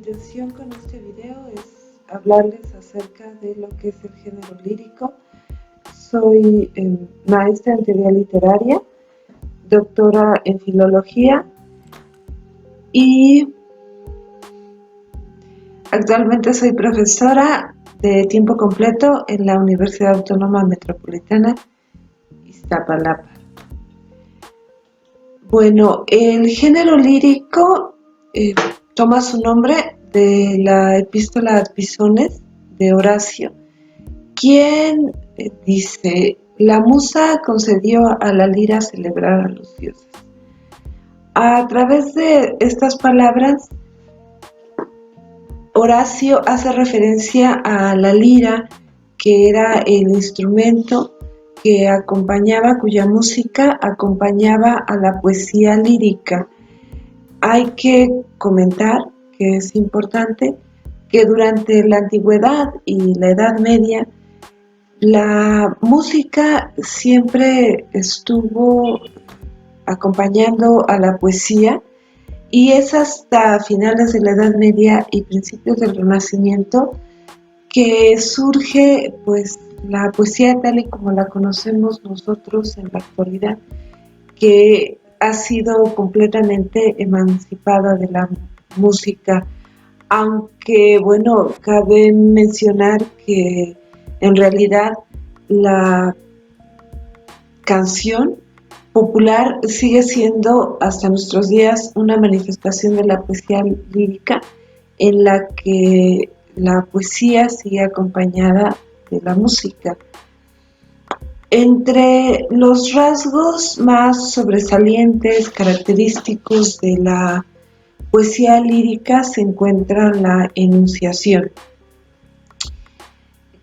intención con este video es hablarles acerca de lo que es el género lírico. Soy maestra en teoría literaria, doctora en filología y actualmente soy profesora de tiempo completo en la Universidad Autónoma Metropolitana Iztapalapa. Bueno, el género lírico toma su nombre de la epístola Ad Pisones de Horacio, quien dice: la musa concedió a la lira celebrar a los dioses. A través de estas palabras, Horacio hace referencia a la lira, que era el instrumento que acompañaba, cuya música acompañaba a la poesía lírica. Hay que comentar que es importante que durante la antigüedad y la Edad Media la música siempre estuvo acompañando a la poesía, y es hasta finales de la Edad Media y principios del Renacimiento que surge pues la poesía tal y como la conocemos nosotros en la actualidad, que ha sido completamente emancipada de la música, aunque bueno, cabe mencionar que en realidad la canción popular sigue siendo hasta nuestros días una manifestación de la poesía lírica, en la que la poesía sigue acompañada de la música. Entre los rasgos más sobresalientes, característicos de la poesía lírica, se encuentra la enunciación,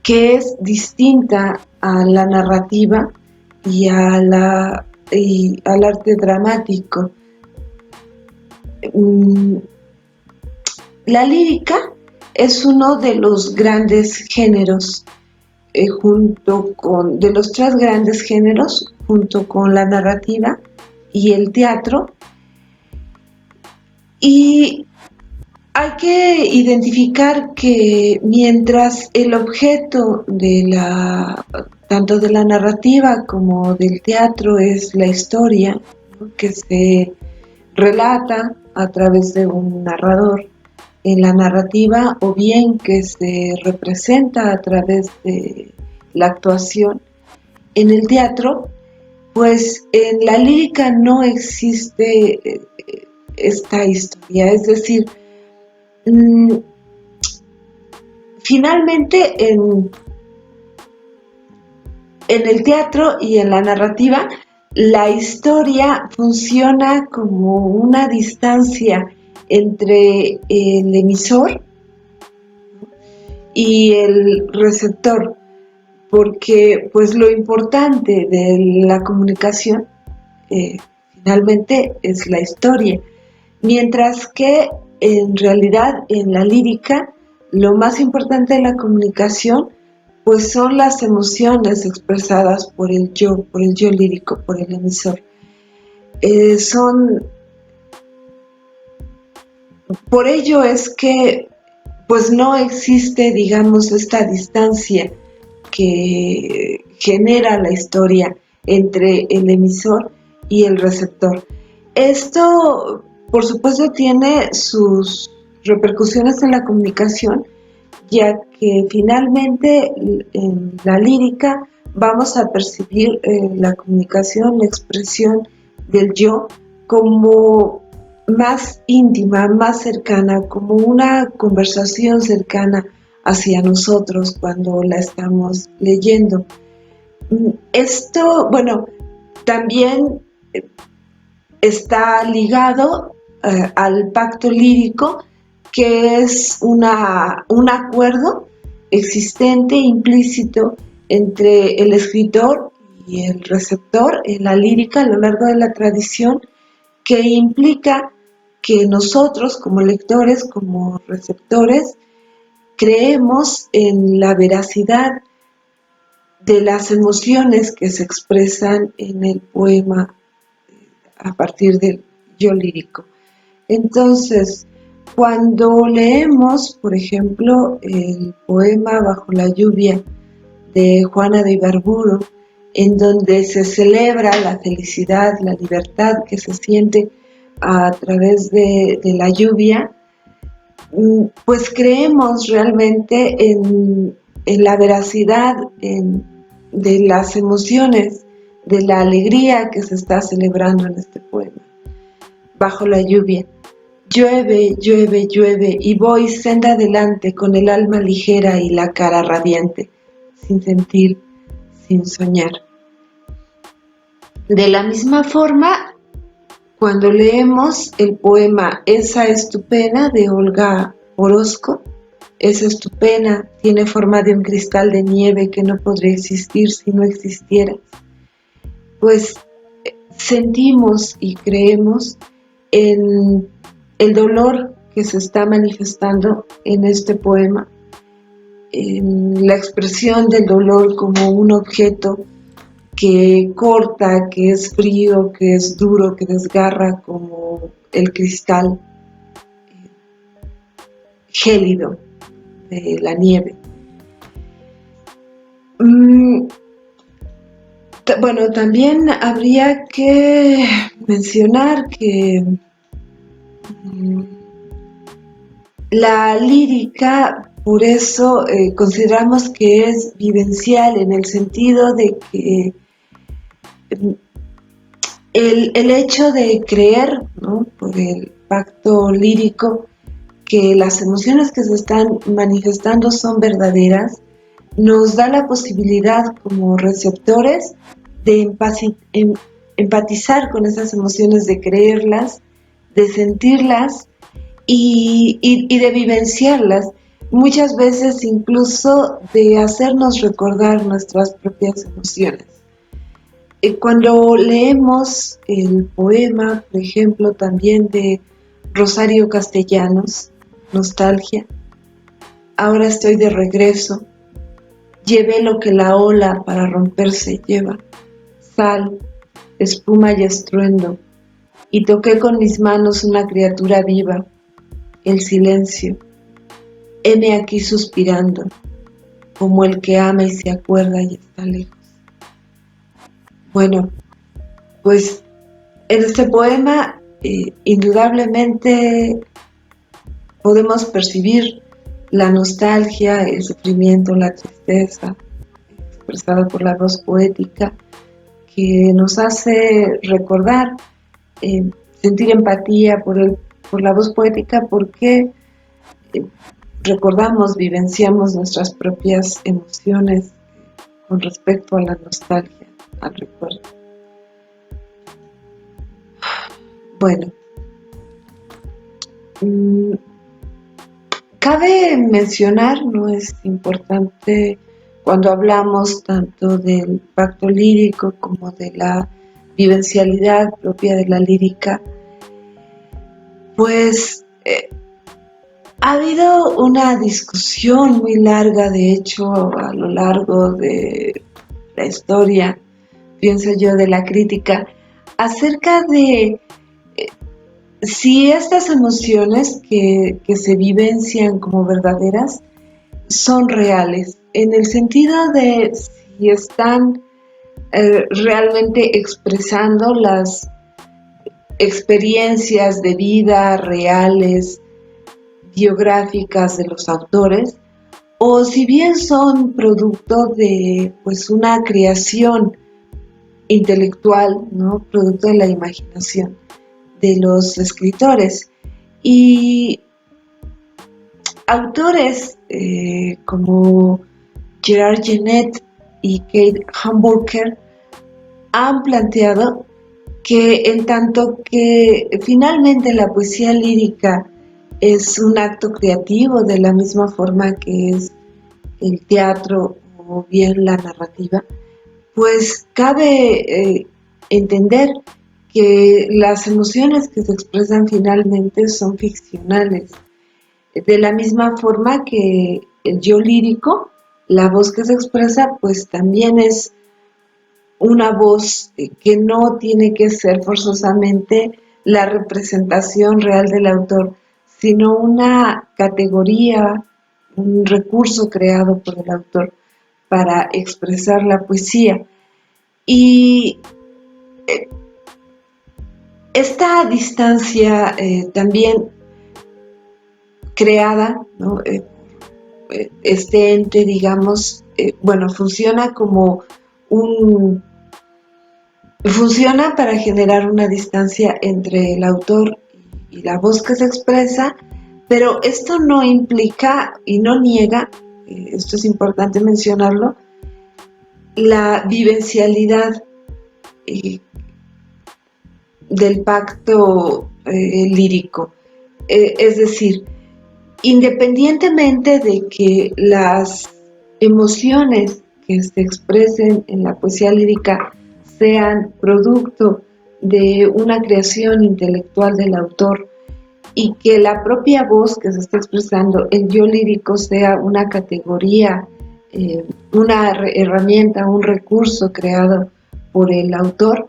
que es distinta a la narrativa y al arte dramático. La lírica es uno de los grandes géneros, de los tres grandes géneros, junto con la narrativa y el teatro. Y hay que identificar que mientras el objeto tanto de la narrativa como del teatro es la historia, ¿no?, que se relata a través de un narrador en la narrativa, o bien que se representa a través de la actuación en el teatro, pues en la lírica no existe esta historia. Es decir, finalmente en el teatro y en la narrativa, la historia funciona como una distancia entre el emisor y el receptor, porque pues lo importante de la comunicación finalmente es la historia, mientras que en realidad en la lírica lo más importante de la comunicación pues son las emociones expresadas por el yo lírico, por el emisor. Por ello es que pues no existe, digamos, esta distancia que genera la historia entre el emisor y el receptor. Esto, por supuesto, tiene sus repercusiones en la comunicación, ya que finalmente en la lírica vamos a percibir la comunicación, la expresión del yo como más íntima, más cercana, como una conversación cercana hacia nosotros cuando la estamos leyendo. Esto, bueno, también está ligado al pacto lírico, que es un acuerdo existente, implícito, entre el escritor y el receptor en la lírica a lo largo de la tradición, que implica que nosotros como lectores, como receptores, creemos en la veracidad de las emociones que se expresan en el poema a partir del yo lírico. Entonces, Cuando leemos, por ejemplo, el poema Bajo la lluvia de Juana de Ibarburu, en donde se celebra la felicidad, la libertad que se siente a través de la lluvia, pues creemos realmente en la veracidad de las emociones, de la alegría que se está celebrando en este poema. Bajo la lluvia. Llueve, llueve, llueve, y voy senda adelante con el alma ligera y la cara radiante, sin sentir, sin soñar. De la misma forma, cuando leemos el poema Esa es tu pena de Olga Orozco, esa es tu pena, tiene forma de un cristal de nieve que no podría existir si no existiera, pues sentimos y creemos en el dolor que se está manifestando en este poema, en la expresión del dolor como un objeto que corta, que es frío, que es duro, que desgarra como el cristal gélido de la nieve. Bueno, también habría que mencionar que la lírica, por eso consideramos que es vivencial en el sentido de que el hecho de creer, ¿no?, por el pacto lírico, que las emociones que se están manifestando son verdaderas, nos da la posibilidad como receptores de empatizar con esas emociones, de creerlas, de sentirlas y de vivenciarlas, muchas veces incluso de hacernos recordar nuestras propias emociones. Cuando leemos el poema, por ejemplo, también de Rosario Castellanos, Nostalgia, ahora estoy de regreso, llevé lo que la ola para romperse lleva, sal, espuma y estruendo, y toqué con mis manos una criatura viva, el silencio, heme aquí suspirando, como el que ama y se acuerda y está lejos. Bueno, pues en este poema indudablemente podemos percibir la nostalgia, el sufrimiento, la tristeza, expresada por la voz poética, que nos hace recordar, sentir empatía por la voz poética, porque recordamos, vivenciamos nuestras propias emociones con respecto a la nostalgia, al recuerdo. Bueno, cabe mencionar, no es importante cuando hablamos tanto del pacto lírico como de la vivencialidad propia de la lírica, pues ha habido una discusión muy larga, de hecho, a lo largo de la historia, pienso yo, de la crítica, acerca de si estas emociones que se vivencian como verdaderas son reales, en el sentido de si están realmente expresando las experiencias de vida reales, biográficas de los autores, o si bien son producto de pues una creación intelectual, ¿no?, producto de la imaginación de los escritores. Y autores como Gerard Genette y Kate Hamburger han planteado que en tanto que finalmente la poesía lírica es un acto creativo de la misma forma que es el teatro o bien la narrativa, pues cabe entender que las emociones que se expresan finalmente son ficcionales. De la misma forma que el yo lírico, la voz que se expresa, pues también es una voz que no tiene que ser forzosamente la representación real del autor, sino una categoría, un recurso creado por el autor para expresar la poesía. Y esta distancia también creada, ¿no? Este ente, digamos, funciona como funciona para generar una distancia entre el autor y la voz que se expresa, pero esto no implica y no niega, esto es importante mencionarlo, la vivencialidad del pacto lírico. Es decir, independientemente de que las emociones que se expresen en la poesía lírica sean producto de una creación intelectual del autor y que la propia voz que se está expresando, el yo lírico, sea una categoría, una herramienta, un recurso creado por el autor,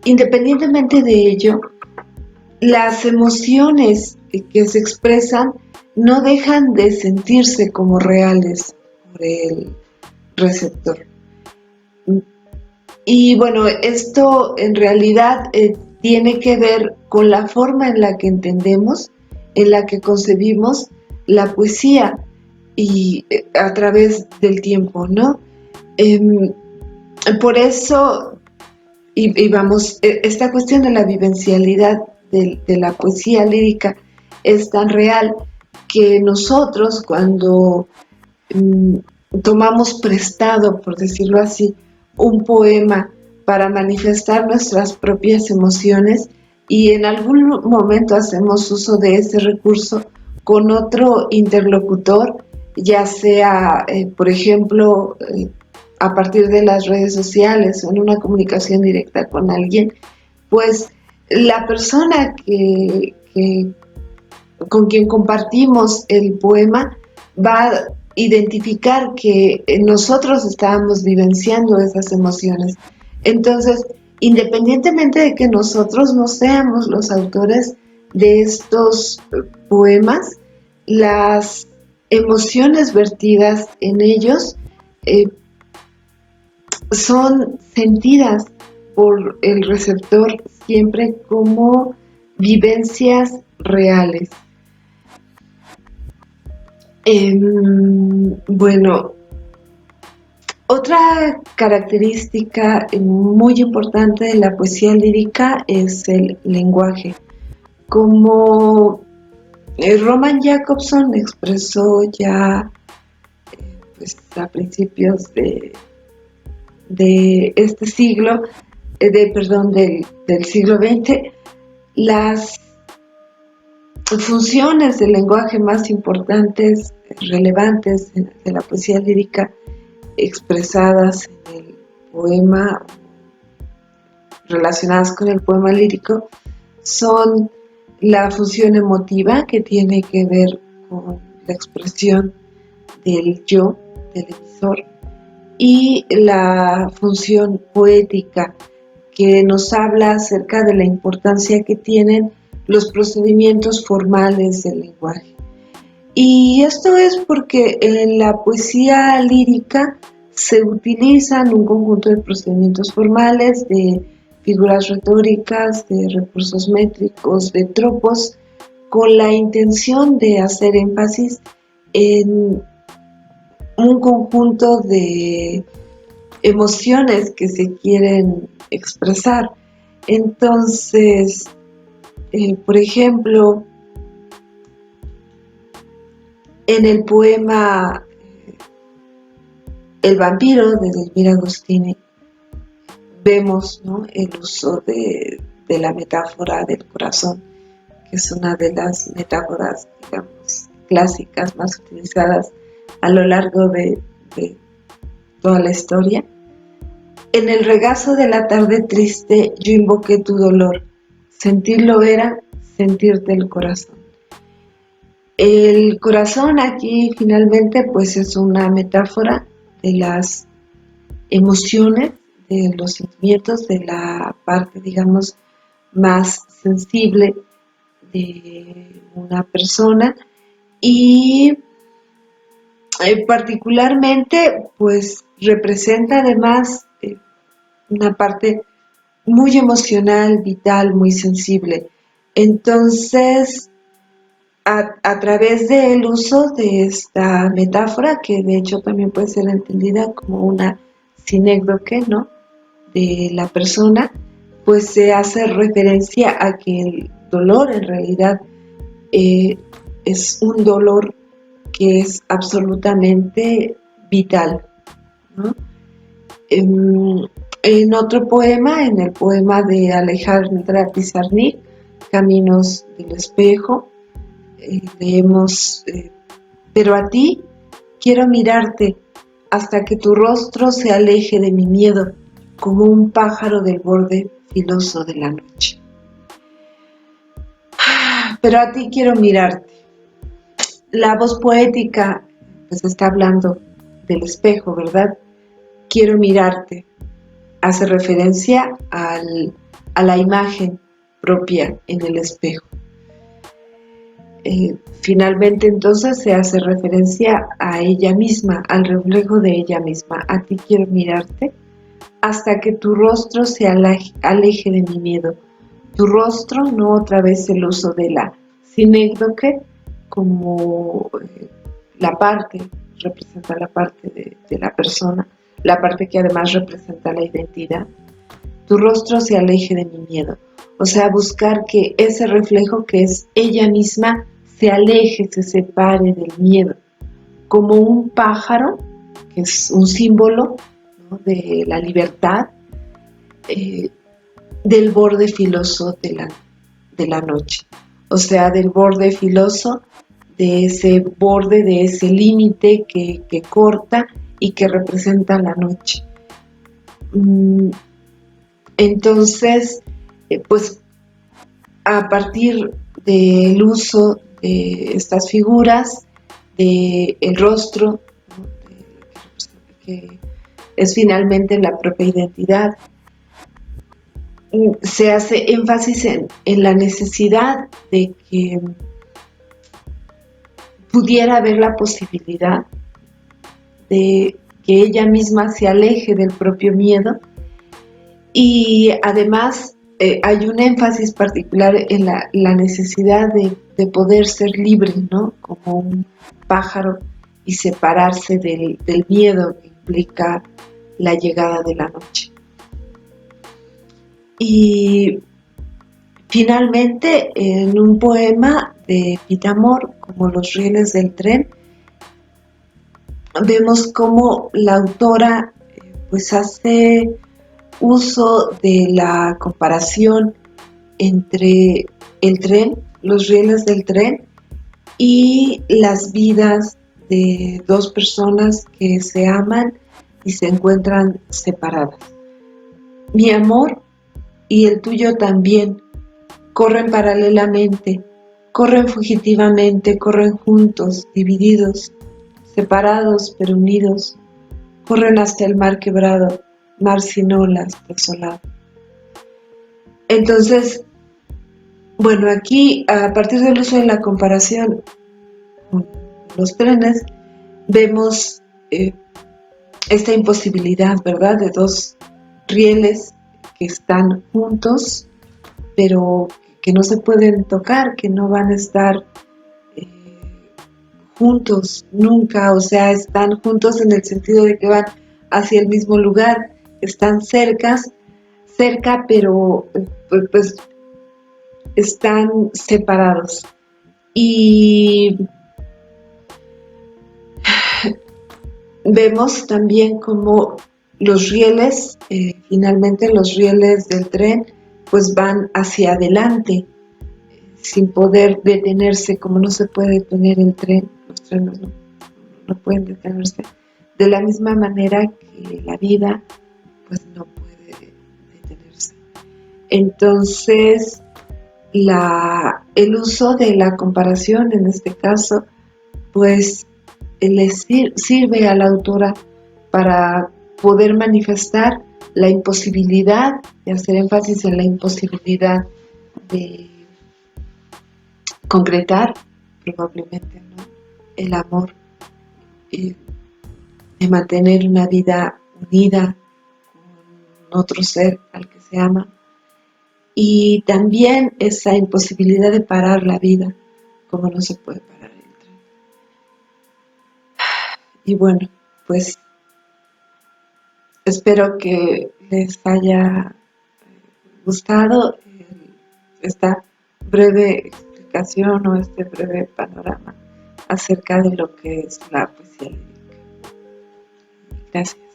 independientemente de ello, las emociones que se expresan no dejan de sentirse como reales por el receptor. Y bueno, esto en realidad tiene que ver con la forma en la que entendemos, en la que concebimos la poesía y a través del tiempo, ¿no? Por eso, esta cuestión de la vivencialidad de la poesía lírica es tan real que nosotros cuando tomamos prestado, por decirlo así, un poema para manifestar nuestras propias emociones y en algún momento hacemos uso de ese recurso con otro interlocutor, ya sea, por ejemplo, a partir de las redes sociales o en una comunicación directa con alguien, pues la persona con quien compartimos el poema va a identificar que nosotros estábamos vivenciando esas emociones. Entonces, independientemente de que nosotros no seamos los autores de estos poemas, las emociones vertidas en ellos son sentidas por el receptor siempre como vivencias reales. Bueno, otra característica muy importante de la poesía lírica es el lenguaje. Como Roman Jakobson expresó ya pues, a principios de este siglo, del siglo XX, las funciones del lenguaje más importantes, relevantes de la poesía lírica expresadas en el poema, relacionadas con el poema lírico, son la función emotiva, que tiene que ver con la expresión del yo, del emisor, y la función poética, que nos habla acerca de la importancia que tienen los procedimientos formales del lenguaje. Y esto es porque en la poesía lírica se utilizan un conjunto de procedimientos formales, de figuras retóricas, de recursos métricos, de tropos, con la intención de hacer énfasis en un conjunto de emociones que se quieren expresar. Entonces, por ejemplo, en el poema El vampiro de Elvira Agostini vemos, ¿no?, el uso de la metáfora del corazón, que es una de las metáforas, digamos, clásicas más utilizadas a lo largo de toda la historia. En el regazo de la tarde triste yo invoqué tu dolor, sentirlo era sentirte el corazón. El corazón aquí finalmente pues es una metáfora de las emociones, de los sentimientos, de la parte, digamos, más sensible de una persona y particularmente pues representa además una parte muy emocional, vital, muy sensible. Entonces, a través del uso de esta metáfora, que de hecho también puede ser entendida como una sinécdoque, ¿no?, de la persona, pues se hace referencia a que el dolor en realidad es un dolor que es absolutamente vital, ¿no? En otro poema, en el poema de Alejandra Pizarnik, Caminos del Espejo, leemos, pero a ti quiero mirarte hasta que tu rostro se aleje de mi miedo, como un pájaro del borde filoso de la noche. Pero a ti quiero mirarte. La voz poética pues está hablando del espejo, ¿verdad? Quiero mirarte. Hace referencia a la imagen propia en el espejo. Finalmente entonces se hace referencia a ella misma, al reflejo de ella misma. A ti quiero mirarte hasta que tu rostro se aleje de mi miedo. Tu rostro, no otra vez el uso de la sinécdoque como la parte, representa la parte de la persona, la parte que además representa la identidad. Tu rostro se aleje de mi miedo. O sea, buscar que ese reflejo que es ella misma se aleje, se separe del miedo. Como un pájaro, que es un símbolo, ¿no?, de la libertad, del borde filoso de la noche. O sea, del borde filoso, de ese borde, de ese límite que corta y que representa la noche. Entonces, pues a partir del uso de estas figuras, del rostro, ¿no?, que es finalmente la propia identidad, se hace énfasis en la necesidad de que pudiera haber la posibilidad de que ella misma se aleje del propio miedo y además hay un énfasis particular en la necesidad de poder ser libre, ¿no?, como un pájaro y separarse del miedo que implica la llegada de la noche. Y finalmente, en un poema de Pitamor, como Los rieles del tren, vemos cómo la autora pues hace uso de la comparación entre el tren, los rieles del tren y las vidas de dos personas que se aman y se encuentran separadas. Mi amor y el tuyo también corren paralelamente, corren fugitivamente, corren juntos, divididos, separados pero unidos, corren hasta el mar quebrado, mar sin olas, desolado. Entonces, bueno, aquí a partir del uso de la comparación con los trenes, vemos esta imposibilidad, ¿verdad?, de dos rieles que están juntos, pero que no se pueden tocar, que no van a estar juntos nunca, o sea, están juntos en el sentido de que van hacia el mismo lugar, están cerca, pero pues están separados. Y vemos también como los rieles, finalmente los rieles del tren, pues van hacia adelante, sin poder detenerse, como no se puede detener el tren, los trenes no pueden detenerse, de la misma manera que la vida pues no puede detenerse. Entonces, el uso de la comparación en este caso, pues le sirve a la autora para poder manifestar la imposibilidad, de hacer énfasis en la imposibilidad concretar probablemente, ¿no?, el amor y de mantener una vida unida con otro ser al que se ama, y también esa imposibilidad de parar la vida, como no se puede parar el tren. Y bueno, pues espero que les haya gustado esta breve explicación o este breve panorama acerca de lo que es la poesía lírica. Gracias.